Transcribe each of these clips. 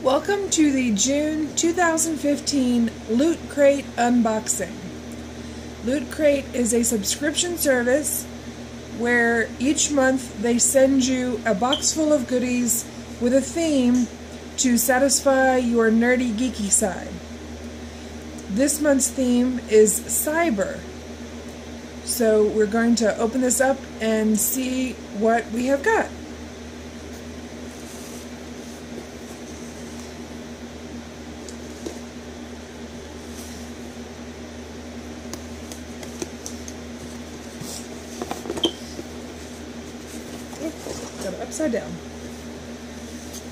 Welcome to the June 2015 Loot Crate unboxing. Loot Crate is a subscription service where each month they send you a box full of goodies with a theme to satisfy your nerdy geeky side. This month's theme is cyber. So we're going to open this up and see what we have got. Got it upside down.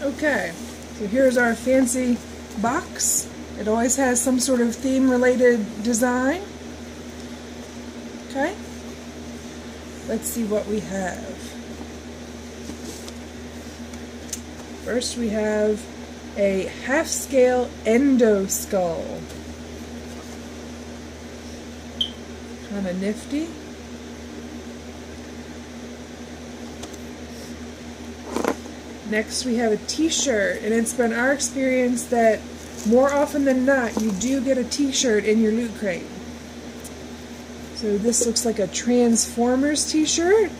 Okay, so here's our fancy box. It always has some sort of theme-related design. Okay, let's see what we have. First we have a half-scale endo skull. Kind of nifty. Next we have a t-shirt, and it's been our experience that more often than not you do get a t-shirt in your Loot Crate. So this looks like a Transformers t-shirt.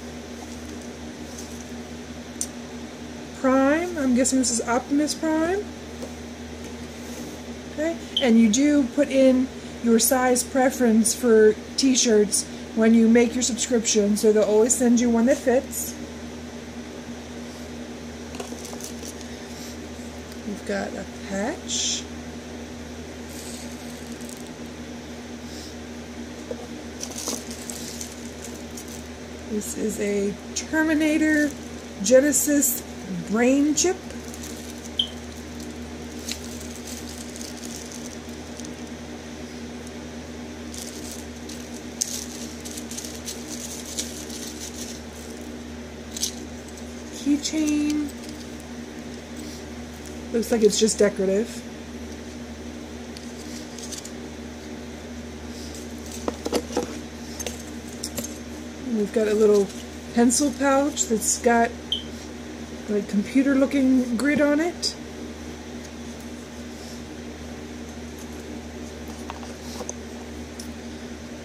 Prime, I'm guessing this is Optimus Prime. Okay, and you do put in your size preference for t-shirts when you make your subscription, so they'll always send you one that fits. We've got a patch. This is a Terminator Genesis brain chip. Keychain. Looks like it's just decorative. And we've got a little pencil pouch that's got like computer-looking grid on it.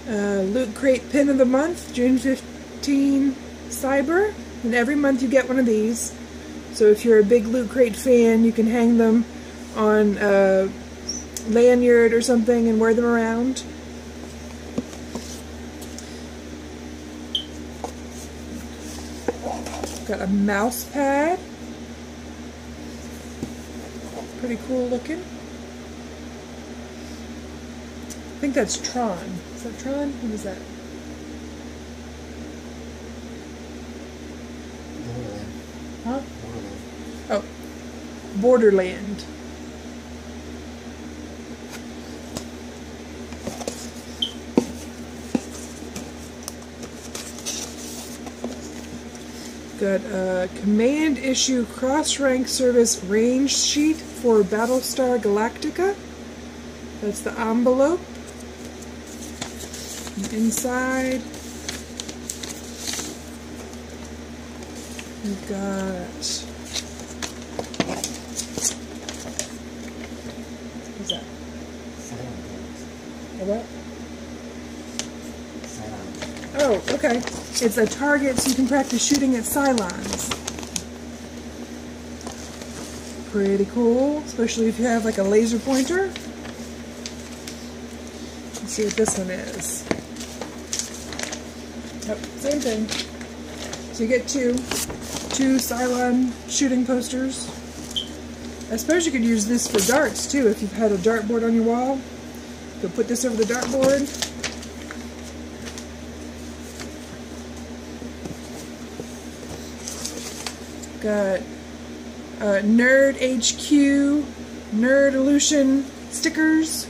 Loot Crate Pin of the Month, June 15 Cyber. And every month you get one of these. So if you're a big Loot Crate fan, you can hang them on a lanyard or something and wear them around. Got a mouse pad. Pretty cool looking. I think that's Tron. Is that Tron? What is that? Huh? Oh, Borderland. Got a Command Issue Cross-Rank Service Range Sheet for Battlestar Galactica. That's the envelope. And inside we've got, what's that? A what? Oh, okay. It's a target so you can practice shooting at Cylons. Pretty cool, especially if you have like a laser pointer. Let's see what this one is. Yep, same thing. So you get two Cylon shooting posters. I suppose you could use this for darts too if you've had a dartboard on your wall. You could put this over the dartboard. Got Nerd HQ, Nerdolution stickers.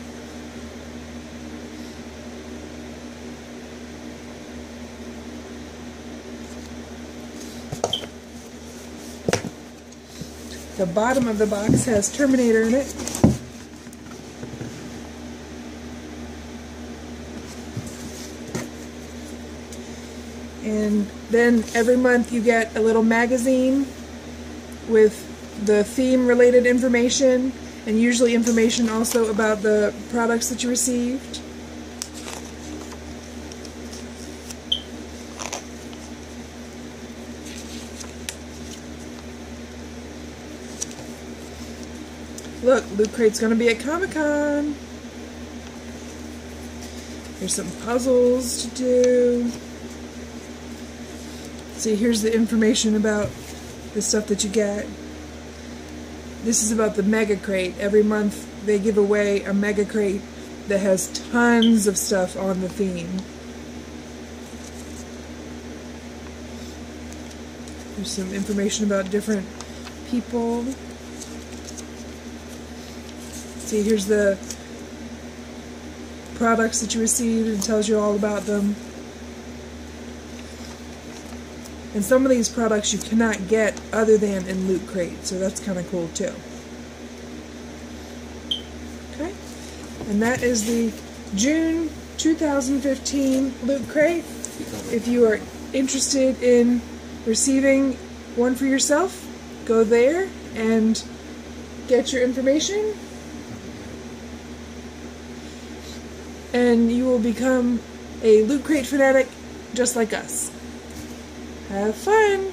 The bottom of the box has Terminator in it. And then every month you get a little magazine with the theme related information, and usually information also about the products that you received. Look, Loot Crate's gonna be at Comic-Con. Here's some puzzles to do. See, here's the information about the stuff that you get. This is about the Mega Crate. Every month they give away a Mega Crate that has tons of stuff on the theme. There's some information about different people. See, here's the products that you received and tells you all about them. And some of these products you cannot get other than in Loot Crate, so that's kind of cool too. Okay, and that is the June 2015 Loot Crate. If you are interested in receiving one for yourself, go there and get your information, and you will become a Loot Crate fanatic just like us. Have fun!